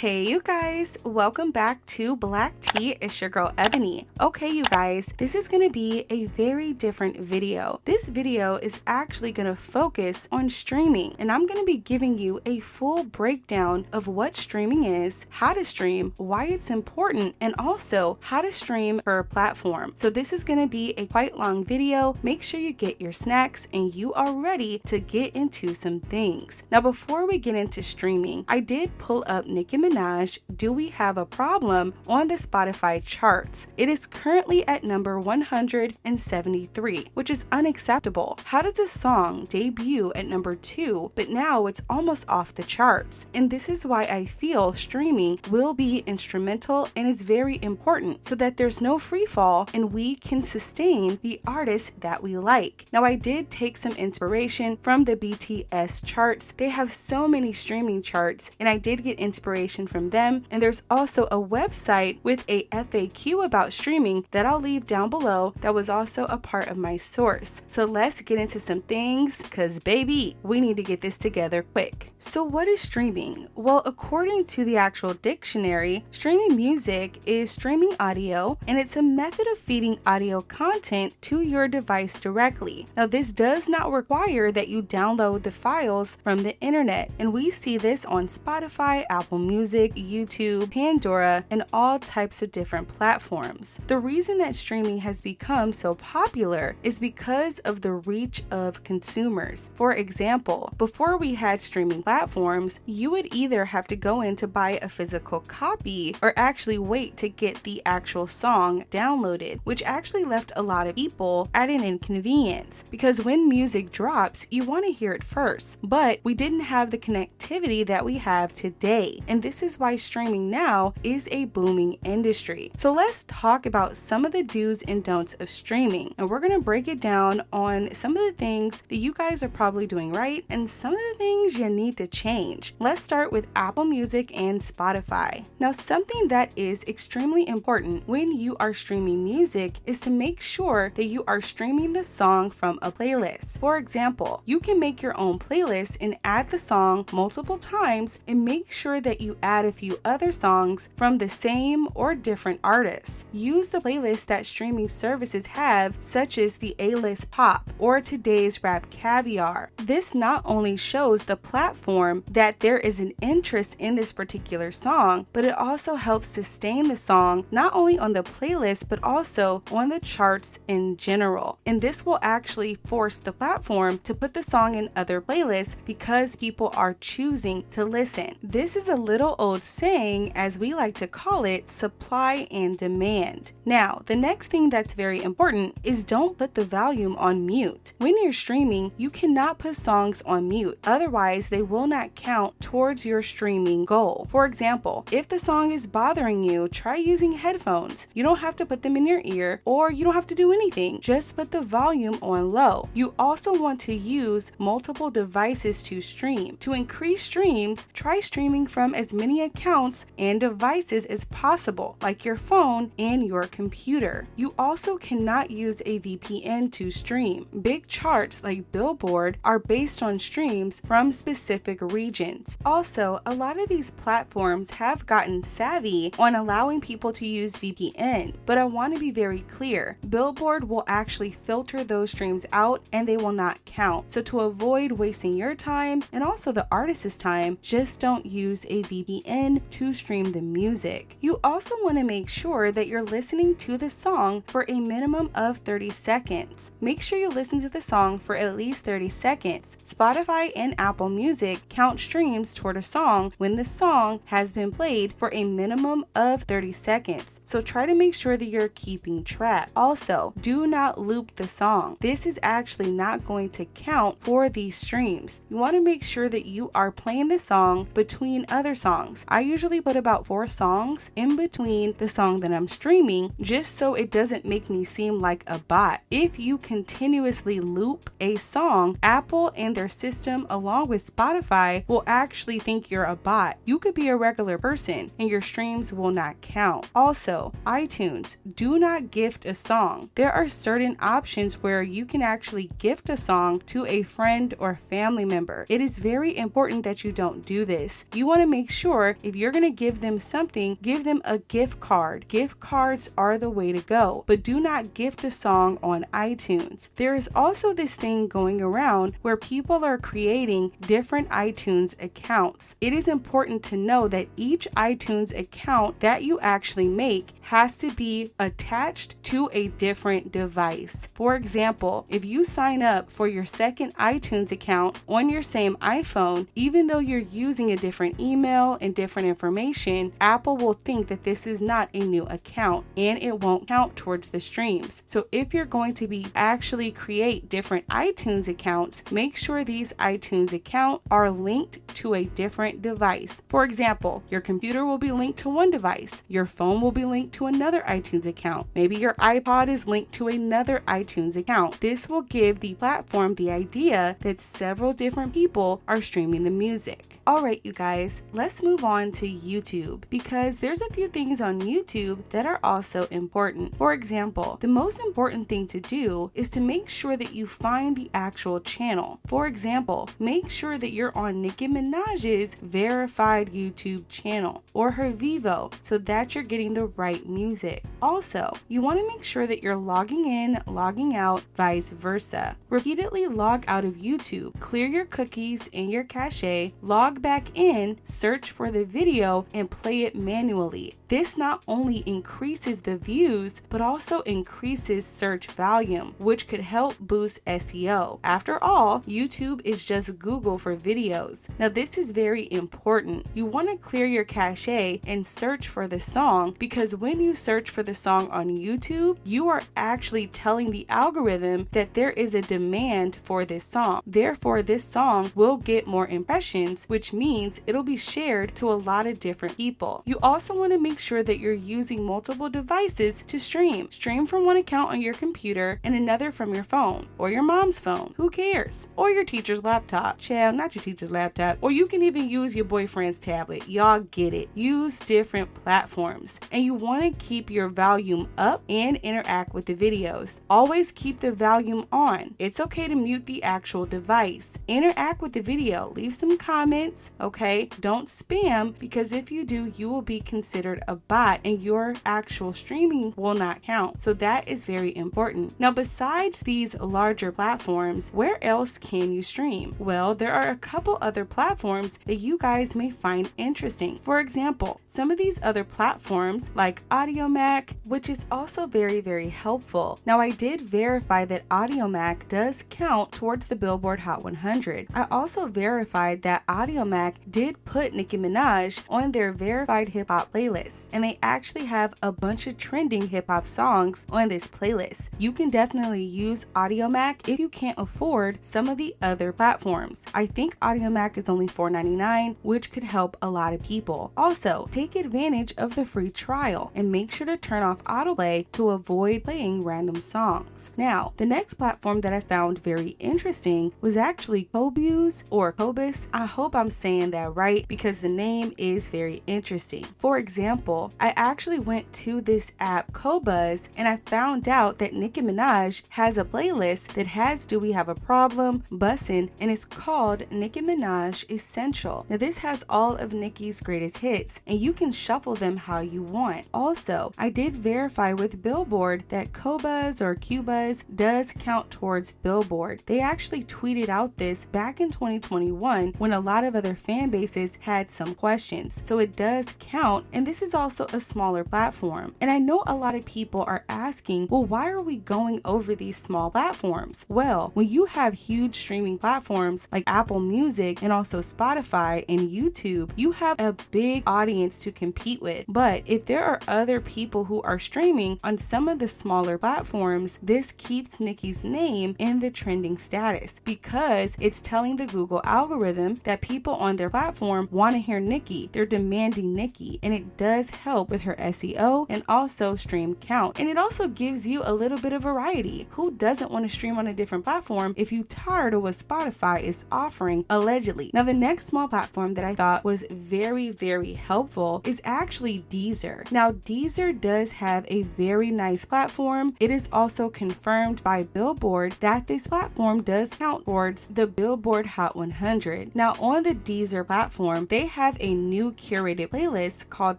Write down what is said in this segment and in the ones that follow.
Hey you guys, welcome back to Black Tea. It's your girl Ebony. Okay you guys, this is going to be a very different video. This video is actually going to focus on streaming, and I'm going to be giving you a full breakdown of what streaming is, how to stream, why it's important, and also how to stream per platform. So this is going to be a quite long video. Make sure you get your snacks and you are ready to get into some things. Now before we get into streaming, I did pull up Nicki Minaj, Do We Have a Problem on the Spotify charts. It is currently at number 173, which is unacceptable. How does this song debut at number 2, but now it's almost off the charts? And this is why I feel streaming will be instrumental and is very important so that there's no free fall and we can sustain the artists that we like. Now I did take some inspiration from the BTS charts. They have so many streaming charts and I did get inspiration from them, and there's also a website with a FAQ about streaming that I'll leave down below that was also a part of my source. So let's get into some things, cause baby, we need to get this together quick. So what is streaming? Well, according to the actual dictionary, streaming music is streaming audio, and it's a method of feeding audio content to your device directly. Now this does not require that you download the files from the internet, and we see this on Spotify, Apple Music, YouTube, Pandora, and all types of different platforms. The reason that streaming has become so popular is because of the reach of consumers. For example, before we had streaming platforms, you would either have to go in to buy a physical copy or actually wait to get the actual song downloaded, which actually left a lot of people at an inconvenience because when music drops, you want to hear it first, but we didn't have the connectivity that we have today. And this is why streaming now is a booming industry. So let's talk about some of the do's and don'ts of streaming. And we're going to break it down on some of the things that you guys are probably doing right and some of the things you need to change. Let's start with Apple Music and Spotify. Now, something that is extremely important when you are streaming music is to make sure that you are streaming the song from a playlist. For example, you can make your own playlist and add the song multiple times and make sure that you add a few other songs from the same or different artists. Use the playlist that streaming services have, such as the A-List Pop or Today's Rap Caviar. This not only shows the platform that there is an interest in this particular song, but it also helps sustain the song not only on the playlist but also on the charts in general. And this will actually force the platform to put the song in other playlists because people are choosing to listen. This is a little old saying, as we like to call it, supply and demand. Now, the next thing that's very important is don't put the volume on mute. When you're streaming, you cannot put songs on mute, otherwise they will not count towards your streaming goal. For example, if the song is bothering you, try using headphones. You don't have to put them in your ear or you don't have to do anything, just put the volume on low. You also want to use multiple devices to stream. To increase streams, try streaming from as many accounts and devices as possible, like your phone and your computer. You also cannot use a VPN to stream. Big charts like Billboard are based on streams from specific regions. Also, a lot of these platforms have gotten savvy on allowing people to use VPN, but I want to be very clear. Billboard will actually filter those streams out and they will not count. So to avoid wasting your time and also the artist's time, just don't use a VPN to stream the music. You also want to make sure that you're listening to the song for a minimum of 30 seconds. Make sure you listen to the song for at least 30 seconds. Spotify and Apple Music count streams toward a song when the song has been played for a minimum of 30 seconds. So try to make sure that you're keeping track. Also, do not loop the song. This is actually not going to count for these streams. You want to make sure that you are playing the song between other songs. I usually put about 4 songs in between the song that I'm streaming just so it doesn't make me seem like a bot. If you continuously loop a song, Apple and their system along with Spotify will actually think you're a bot. You could be a regular person and your streams will not count. Also, iTunes, do not gift a song. There are certain options where you can actually gift a song to a friend or family member. It is very important that you don't do this. You want to make sure sure if you're going to give them something, give them a gift card. Gift cards are the way to go, but do not gift a song on iTunes. There is also this thing going around where people are creating different iTunes accounts. It is important to know that each iTunes account that you actually make has to be attached to a different device. For example, if you sign up for your second iTunes account on your same iPhone, even though you're using a different email and different information, Apple will think that this is not a new account and it won't count towards the streams. So if you're going to be actually create different iTunes accounts, make sure these iTunes accounts are linked to a different device. For example, your computer will be linked to one device, your phone will be linked to another iTunes account, maybe your iPod is linked to another iTunes account. This will give the platform the idea that several different people are streaming the music. Alright you guys, let's move on to YouTube, because there's a few things on YouTube that are also important. For example, the most important thing to do is to make sure that you find the actual channel. For example, make sure that you're on Nicki Minaj's verified YouTube channel or her Vivo so that you're getting the right music. Also, you want to make sure that you're logging in, logging out, vice versa. Repeatedly log out of YouTube, clear your cookies and your cache, log back in, search for the video, and play it manually. This not only increases the views, but also increases search volume, which could help boost SEO. After all, YouTube is just Google for videos. Now this is very important. You want to clear your cache and search for the song, because when you search for the song on YouTube, you are actually telling the algorithm that there is a demand for this song. Therefore, this song will get more impressions, which means it'll be shared to a lot of different people. You also want to make sure that you're using multiple devices to stream. Stream from one account on your computer and another from your phone or your mom's phone. Who cares? Or your teacher's laptop. Child, not your teacher's laptop. Or you can even use your boyfriend's tablet. Y'all get it. Use different platforms. And you want to keep your volume up and interact with the videos. Always keep the volume on. It's okay to mute the actual device. Interact with the video. Leave some comments, okay? Don't spam, because if you do, you will be considered a bot and your actual streaming will not count. So that is very important. Now, besides these larger platforms, where else can you stream? Well, there are a couple other platforms that you guys may find interesting. For example, some of these other platforms like Audiomack, which is also very helpful. Now, I did verify that Audiomack does count towards the Billboard Hot 100. I also verified that Audiomack did put Nicki Minaj on their verified hip hop playlist, and they actually have a bunch of trending hip hop songs on this playlist. You can definitely use Audiomack if you can't afford some of the other platforms. I think Audiomack is only $4.99, which could help a lot of people. Also, take advantage of the free trial and make sure to turn off autoplay to avoid playing random songs. Now, the next platform that I found very interesting was actually Qobuz or Qobuz. I hope I'm saying that right, because the name is very interesting. For example, I actually went to this app Qobuz and I found out that Nicki Minaj has a playlist that has Do We Have a Problem, Bussin', and it's called Nicki Minaj Essential. Now this has all of Nicki's greatest hits and you can shuffle them how you want. Also, I did verify with Billboard that Qobuz or Qobuz does count towards Billboard. They actually tweeted out this back in 2021 when a lot of other fan bases had some questions. So it does count, and this is also a smaller platform. And I know a lot of people are asking, well, why are we going over these small platforms? Well, when you have huge streaming platforms like Apple Music and also Spotify and YouTube, you have a big audience to compete with. But if there are other people who are streaming on some of the smaller platforms, this keeps Nicki's name in the trending status because it's telling the Google algorithm that people on their platform want to hear Nicki. They're demanding Nicki, and it does help with her SEO and also stream count. And it also gives you a little bit of variety. Who doesn't want to stream on a different platform if you're tired of what Spotify is offering, allegedly? Now, the next small platform that I thought was very helpful is actually Deezer. Now, Deezer does have a very nice platform. It is also confirmed by Billboard that that this platform does count towards the Billboard Hot 100. Now on the Deezer platform, they have a new curated playlist called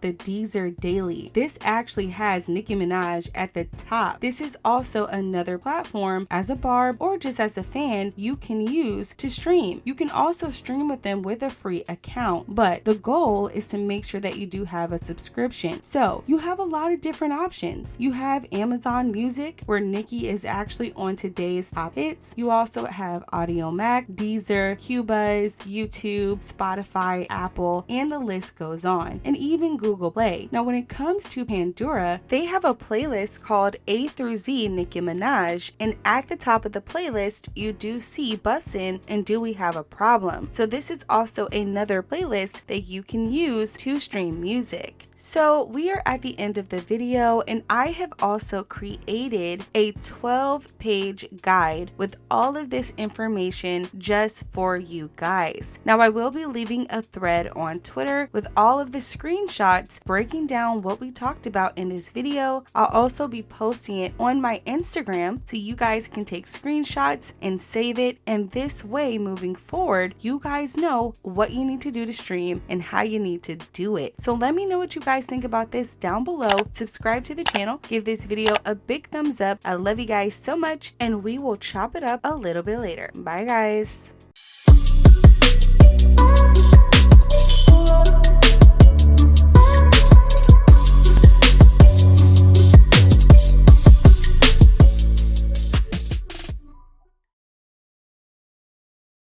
the Deezer Daily. This actually has Nicki Minaj at the top. This is also another platform as a barb or just as a fan you can use to stream. You can also stream with them with a free account, but the goal is to make sure that you do have a subscription. So you have a lot of different options. You have Amazon Music, where Nicki is actually on today's top hits. You also have Audio Mac, Deezer, Qbuzz, YouTube, Spotify, Apple, and the list goes on, and even Google Play. Now when it comes to Pandora, they have a playlist called A through Z Nicki Minaj, and at the top of the playlist you do see Bussin' and Do We Have a Problem. So this is also another playlist that you can use to stream music. So we are at the end of the video, and I have also created a 12-page guide with all of this information just for you guys. Now I will be leaving a thread on Twitter with all of the screenshots breaking down what we talked about in this video. I'll also be posting it on my Instagram so you guys can take screenshots and save it, and this way moving forward you guys know what you need to do to stream and how you need to do it. So let me know what you guys think about this down below. Subscribe to the channel, give this video a big thumbs up. I love you guys so much, and we will chop it up a little bit later. Bye guys.